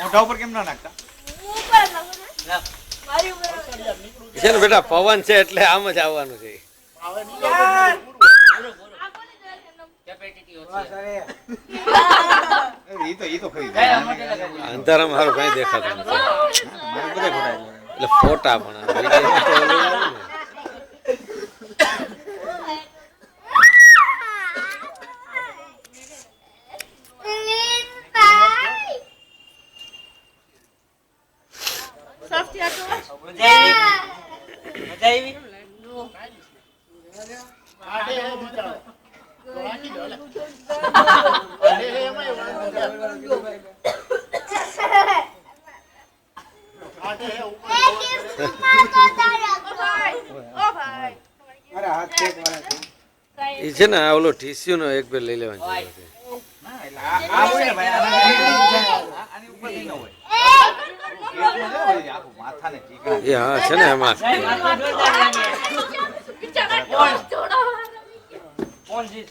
મોઢા ઉપર કેમ ના નાખતા? છે ને બેટા પવન છે એટલે આમ જ આવવાનું છે. ઈ તો ખરી જાય. અંધારામાં સારું કઈ દેખાતું નથી. મારે બધા ખોટા એટલે ફોટા પણ આવે. વિડીયોમાં તો ઓલું આવે ને. એ છે ને ઓલો ટીસ્યુ નો એક બે લઈ લેવાનું જરૂર છે. આ હોય ને ભાઈ, આની ઉપર નહીં હોય. આખું માથાને ટીકા. એ હા છે ને એમાં કોણ જીત?